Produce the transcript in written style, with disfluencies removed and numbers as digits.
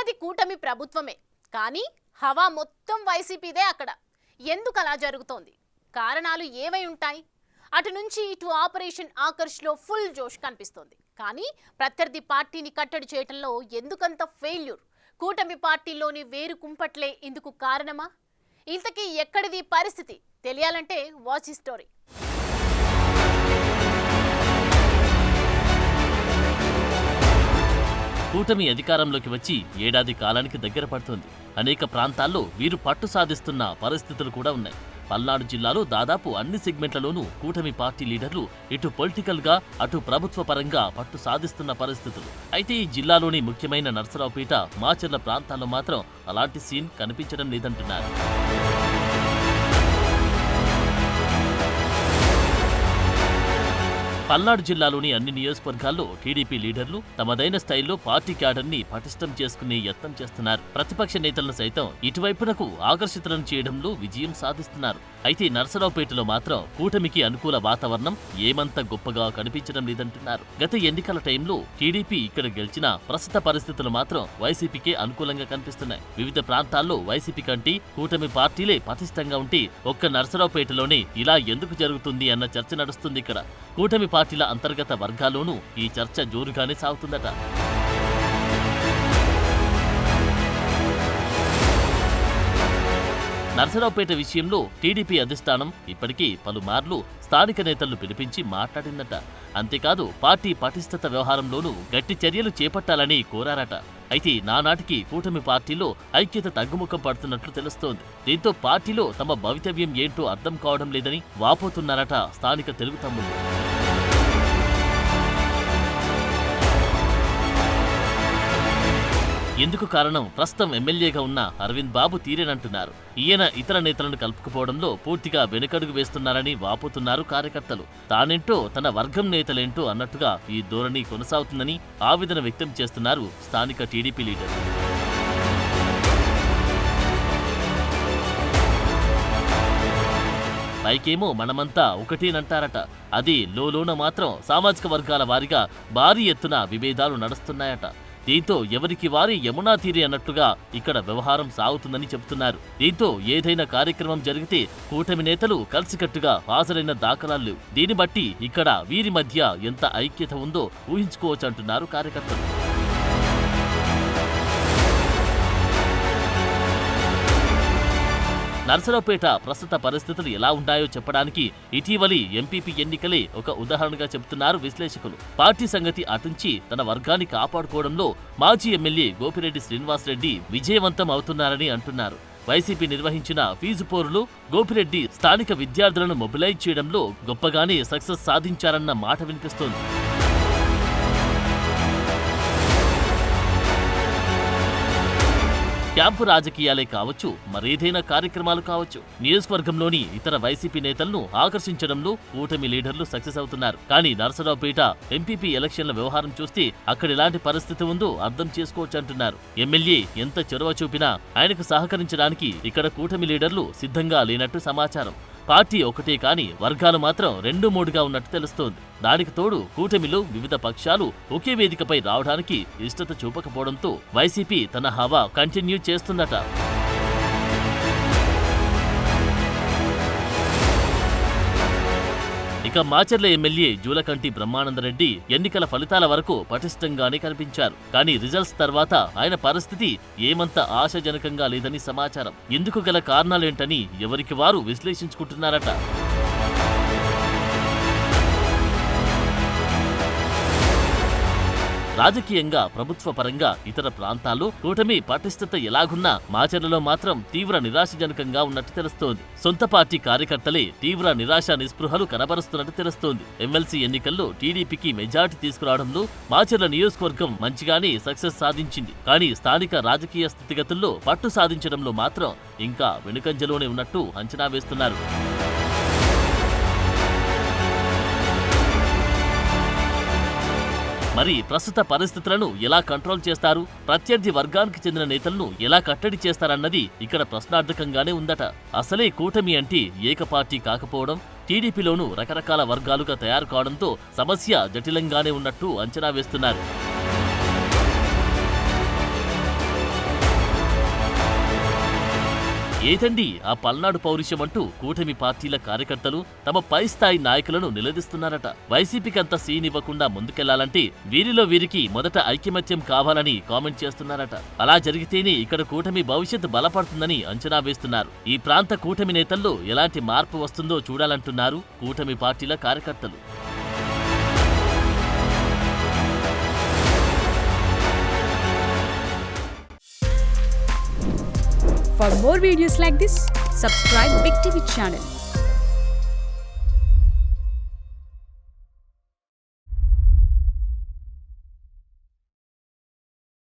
ఉన్నది కూటమి ప్రభుత్వమే, కానీ హవా మొత్తం వైసీపీదే అక్కడ. ఎందుకు అలా జరుగుతోంది? కారణాలు ఏవై ఉంటాయి? అటు నుంచి ఇటు ఆపరేషన్ ఆకర్ష్లో ఫుల్ జోష్ కనిపిస్తోంది. కానీ ప్రత్యర్థి పార్టీని కట్టడి చేయటంలో ఎందుకంత ఫెయిల్యూర్? కూటమి పార్టీలోని వేరు కుంపట్లే ఇందుకు కారణమా? ఇంతకీ ఎక్కడిది పరిస్థితి? తెలియాలంటే వాచ్ ఈ స్టోరీ. కూటమి అధికారంలోకి వచ్చి ఏడాది కాలానికి దగ్గర పడుతోంది. అనేక ప్రాంతాల్లో వీరు పట్టు సాధిస్తున్న పరిస్థితులు కూడా ఉన్నాయి. పల్నాడు జిల్లాలో దాదాపు అన్ని సెగ్మెంట్లలోనూ కూటమి పార్టీ లీడర్లు ఇటు పొలిటికల్ గా అటు ప్రభుత్వ పరంగా పట్టు సాధిస్తున్న పరిస్థితులు. అయితే ఈ జిల్లాలోని ముఖ్యమైన నర్సరావుపేట, మాచర్ల ప్రాంతాల్లో మాత్రం అలాంటి సీన్ కనిపించడం లేదంటున్నారు. పల్నాడు జిల్లాలోని అన్ని నియోజకవర్గాల్లో టీడీపీ లీడర్లు తమదైన స్టైల్లో పార్టీ క్యాడర్ని పటిష్టం చేసుకునే యత్నం చేస్తున్నారు. ప్రతిపక్ష నేతలను సైతం ఇటువైపునకు ఆకర్షితులను చేయడంలో విజయం సాధిస్తున్నారు. అయితే నర్సరావుపేటలో మాత్రం కూటమికి అనుకూల వాతావరణం ఏమంత గొప్పగా కనిపించడం లేదంటున్నారు. గత ఎన్నికల టైంలో టీడీపీ ఇక్కడ గెలిచినా ప్రస్తుత పరిస్థితులు మాత్రం వైసీపీకే అనుకూలంగా కనిపిస్తున్నాయి. వివిధ ప్రాంతాల్లో వైసీపీ కంటే కూటమి పార్టీలే పటిష్టంగా ఉంటే ఒక్క నర్సరావుపేటలోనే ఇలా ఎందుకు జరుగుతుంది అన్న చర్చ నడుస్తుంది. ఇక్కడ కూటమి పార్టీల అంతర్గత వర్గాల్లోనూ ఈ చర్చ జోరుగానే సాగుతుందట. నర్సరావుపేట విషయంలో టీడీపీ అధిష్టానం ఇప్పటికీ పలుమార్లు స్థానిక నేతలను పిలిపించి మాట్లాడిందట. అంతేకాదు పార్టీ పటిష్టత వ్యవహారంలోనూ గట్టి చర్యలు చేపట్టాలని కోరారట. అయితే నానాటికి కూటమి పార్టీలో ఐక్యత తగ్గుముఖం పడుతున్నట్లు తెలుస్తోంది. దీంతో పార్టీలో తమ భవితవ్యం ఏంటో అర్థం కావడం లేదని వాపోతున్నారట స్థానిక తెలుగు తమ్ముళ్ళు. ఎందుకు కారణం ప్రస్తుతం ఎమ్మెల్యేగా ఉన్న అరవింద్ బాబు తీరేనంటున్నారు. ఈయన ఇతర నేతలను కలుపుకుపోవడంలో పూర్తిగా వెనుకడుగు వేస్తున్నారని వాపోతున్నారు కార్యకర్తలు. తానేంటో తన వర్గం నేతలేంటో అన్నట్టుగా ఈ ధోరణి కొనసాగుతుందని ఆవేదన వ్యక్తం చేస్తున్నారు స్థానిక టీడీపీ లీడర్. పైకేమో మనమంతా ఒకటేనంటారట. అది లోలోన మాత్రం సామాజిక వర్గాల వారీగా భారీ ఎత్తున విభేదాలు నడుస్తున్నాయట. దీంతో ఎవరికి వారి యమునా తీరే అన్నట్లుగా ఇక్కడ వ్యవహారం సాగుతుందని చెబుతున్నారు. దీంతో ఏదైనా కార్యక్రమం జరిగితే కూటమి నేతలు కలిసికట్టుగా హాజరైన దాఖలాలు. దీన్ని బట్టి ఇక్కడ వీరి మధ్య ఎంత ఐక్యత ఉందో ఊహించుకోవచ్చంటున్నారు కార్యకర్తలు. నర్సరావుపేట ప్రస్తుత పరిస్థితులు ఎలా ఉన్నాయో చెప్పడానికి ఇటీవలి ఎంపీపీ ఎన్నికలే ఒక ఉదాహరణగా చెబుతున్నారు విశ్లేషకులు. పార్టీ సంగతి అటుంచి తన వర్గాన్ని కాపాడుకోవడంలో మాజీ ఎమ్మెల్యే గోపిరెడ్డి శ్రీనివాసరెడ్డి విజయవంతం అవుతున్నారని అంటున్నారు. వైసీపీ నిర్వహించిన ఫీజు పోరులో గోపిరెడ్డి స్థానిక విద్యార్థులను మొబిలైజ్ చేయడంలో గొప్పగానే సక్సెస్ సాధించారన్న మాట వినిపిస్తోంది. క్యాంపు రాజకీయాలే కావచ్చు, మరేదైనా కార్యక్రమాలు కావచ్చు, నియోజకవర్గంలోని ఇతర వైసీపీ నేతలను ఆకర్షించడంలో కూటమి లీడర్లు సక్సెస్ అవుతున్నారు. కానీ నర్సరావుపేట ఎంపీపీ ఎలక్షన్ల వ్యవహారం చూస్తే అక్కడ ఎలాంటి పరిస్థితి ఉందో అర్థం చేసుకోవచ్చంటున్నారు. ఎమ్మెల్యే ఎంత చొరవ చూపినా ఆయనకు సహకరించడానికి ఇక్కడ కూటమి లీడర్లు సిద్ధంగా లేనట్టు సమాచారం. పార్టీ ఒకటే కాని వర్గాలు మాత్రం 2-3గా ఉన్నట్టు తెలుస్తోంది. దానికి తోడు కూటమిలో వివిధ పక్షాలు ఒకే వేదికపై రావడానికి ఇష్టత చూపకపోవడంతో వైసీపీ తన హవా కంటిన్యూ చేస్తుందట. ఇక మాచర్ల ఎమ్మెల్యే జూలకంటి బ్రహ్మానందరెడ్డి ఎన్నికల ఫలితాల వరకు పటిష్టంగానే కనిపించారు. కానీ రిజల్ట్స్ తర్వాత ఆయన పరిస్థితి ఏమంత ఆశాజనకంగా లేదని సమాచారం. ఇందుకు గల కారణాలేంటని ఎవరికి వారు విశ్లేషించుకుంటున్నారట. రాజకీయంగా ప్రభుత్వ పరంగా ఇతర ప్రాంతాల్లో కూటమి పటిష్టత ఎలాగున్నా మాచర్లలో మాత్రం తీవ్ర నిరాశజనకంగా ఉన్నట్టు తెలుస్తోంది. సొంత పార్టీ కార్యకర్తలే తీవ్ర నిరాశ నిస్పృహలు కనబరుస్తున్నట్టు తెలుస్తోంది. ఎమ్మెల్సీ ఎన్నికల్లో టీడీపీకి మెజార్టీ తీసుకురావడంలో మాచర్ల నియోజకవర్గం మంచిగానే సక్సెస్ సాధించింది. కానీ స్థానిక రాజకీయ స్థితిగతుల్లో పట్టు సాధించడంలో మాత్రం ఇంకా వెనుకంజలోనే ఉన్నట్టు అంచనా వేస్తున్నారు. మరి ప్రస్తుత పరిస్థితులను ఎలా కంట్రోల్ చేస్తారు, ప్రత్యర్థి వర్గానికి చెందిన నేతలను ఎలా కట్టడి చేస్తారన్నది ఇక్కడ ప్రశ్నార్థకంగానే ఉందట. అసలే కూటమి అంటే ఏకపార్టీ కాకపోవడం, టీడీపీలోనూ రకరకాల వర్గాలుగా తయారు కావడంతో సమస్య జటిలంగానే ఉన్నట్టు అంచనా వేస్తున్నారు. ఏదండి ఆ పల్నాడు పౌరుషం అంటూ కూటమి పార్టీల కార్యకర్తలు తమ పై స్థాయి నాయకులను నిలదీస్తున్నారట. వైసీపీకి అంత సీన్ ఇవ్వకుండా ముందుకెళ్లాలంటే వీరిలో వీరికి మొదట ఐకమత్యం కావాలని కామెంట్ చేస్తున్నారట. అలా జరిగితేనే ఇక్కడ కూటమి భవిష్యత్తు బలపడుతుందని అంచనా వేస్తున్నారు. ఈ ప్రాంత కూటమి నేతల్లో ఎలాంటి మార్పు వస్తుందో చూడాలంటున్నారు కూటమి పార్టీల కార్యకర్తలు. For more videos like this, subscribe Big TV channel.